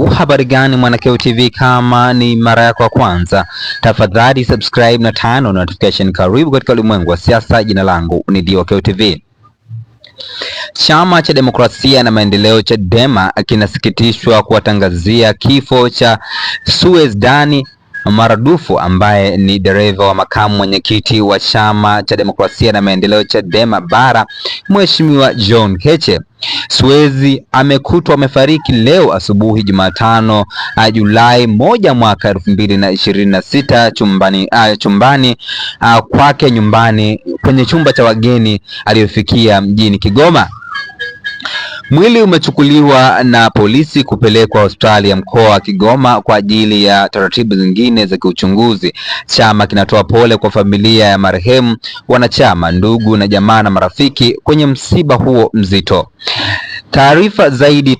Habari gani Mwanakeo TV, kama ni mara yako ya kwanza, tafadhali subscribe na turn on notification. Karibu katika ulimwengu wa siasa. Jina langu ni Dioke TV. Chama cha Demokrasia na Maendeleo Chadema kinasikitishwa kuwatangazia kifo cha Suez Dani Maradufu ambaye ni dereva wa makamu mwenyekiti wa Chama cha Demokrasia na Maendeleo Chadema Bara, Mheshimiwa John Heche. Suezi amekutwa amefariki leo asubuhi Jumatano Julai 1 mwaka 2026 chumbani kwake nyumbani kwenye chumba cha wageni aliyofikia mjini Kigoma. Mwili umechukuliwa na polisi kupelekwa hospitali ya mkoa wa Kigoma kwa ajili ya taratibu zingine za kiuchunguzi. Chama kinatoa pole kwa familia ya marehemu, wanachama, ndugu na jamaa na marafiki kwenye msiba huo mzito. Taarifa zaidi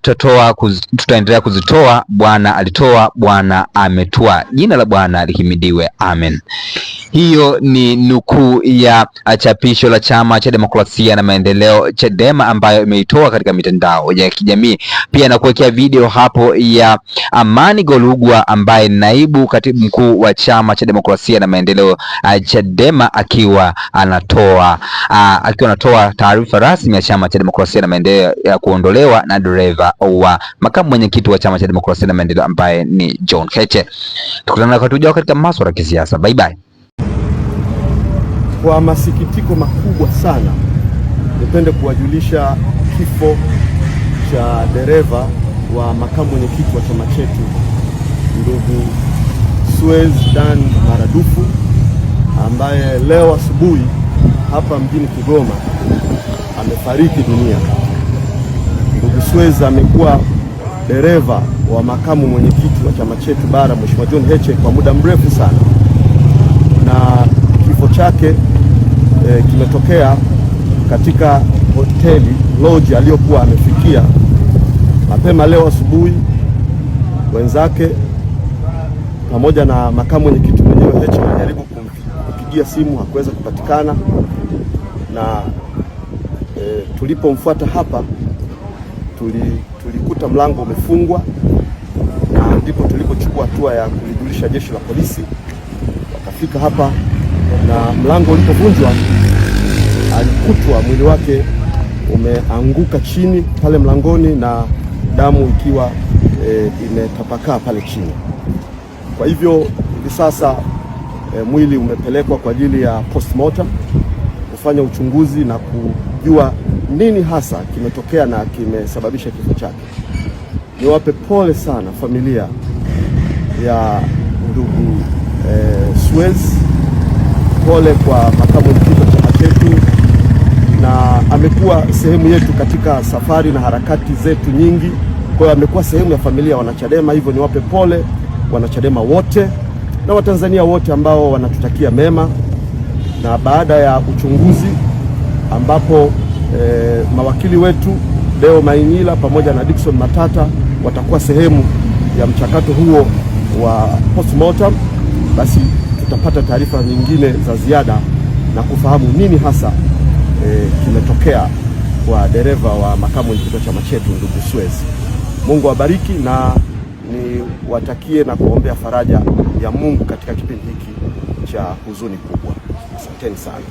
tutaendelea kuzitoa. Bwana alitoa, Bwana ametwaa, jina la Bwana lihimidiwe, amen. Hiyo ni nukuu ya chapisho la Chama cha Demokrasia na Maendeleo Chadema ambayo imeitoa katika mitandao ya kijamii. Pia nakuwekea video hapo ya Amani Golugwa ambaye naibu katibu mkuu wa Chama cha Demokrasia na Maendeleo Chadema akiwa anatoa taarifa rasmi ya Chama cha Demokrasia na Maendeleo ya kuondolewa na dereva wa makamu mwenyekiti wa Chama cha Demokrasia na Maendeleo ambaye ni John Heche. Tukutana katika masuala ya kisiasa. Bye bye. Kwa masikitiko makubwa sana, nipende kuwajulisha kifo cha dereva wa makamu mwenyekiti wa chama chetu ndugu Suez Dani Maradufu ambaye leo asubuhi hapa mjini Kigoma amefariki dunia. Ndugu Suez amekuwa dereva wa makamu mwenyekiti wa chama chetu Bara, Mheshimiwa John Heche, kwa muda mrefu sana, na kifo chake kimetokea katika hoteli lodge aliyokuwa amefikia mapema leo asubuhi. Wenzake pamoja na makamu mwenyekiti mwenyewe Heche walijaribu kupigia simu, hakuweza kupatikana, na tulipomfuata hapa tulikuta mlango umefungwa, na ndipo tulipochukua hatua ya kulijulisha jeshi la polisi. Wakafika hapa na mlango ulipovunjwa alikutwa mwili wake umeanguka chini pale mlangoni na damu ikiwa imetapakaa pale chini. Kwa hivyo hivi sasa mwili umepelekwa kwa ajili ya postmortem kufanya uchunguzi na kujua nini hasa kimetokea na kimesababisha kifo chake. Niwape pole sana familia ya ndugu Suez. Pole kwa makamu mwenyekiti wa chama chetu, na amekuwa sehemu yetu katika safari na harakati zetu nyingi. Kwa hiyo amekuwa sehemu ya familia ya wanachadema. Hivyo niwape pole wanachadema wote na Watanzania wote ambao wanatutakia mema. Na baada ya uchunguzi ambapo mawakili wetu Deo Mainyila pamoja na Dickson Matata watakuwa sehemu ya mchakato huo wa postmortem, basi tutapata taarifa nyingine za ziada na kufahamu nini hasa kimetokea kwa dereva wa makamu mwenyekiti wa chama chetu ndugu Suez. Mungu awabariki na niwatakie na kuombea faraja ya Mungu katika kipindi hiki cha huzuni kubwa. Asanteni sana.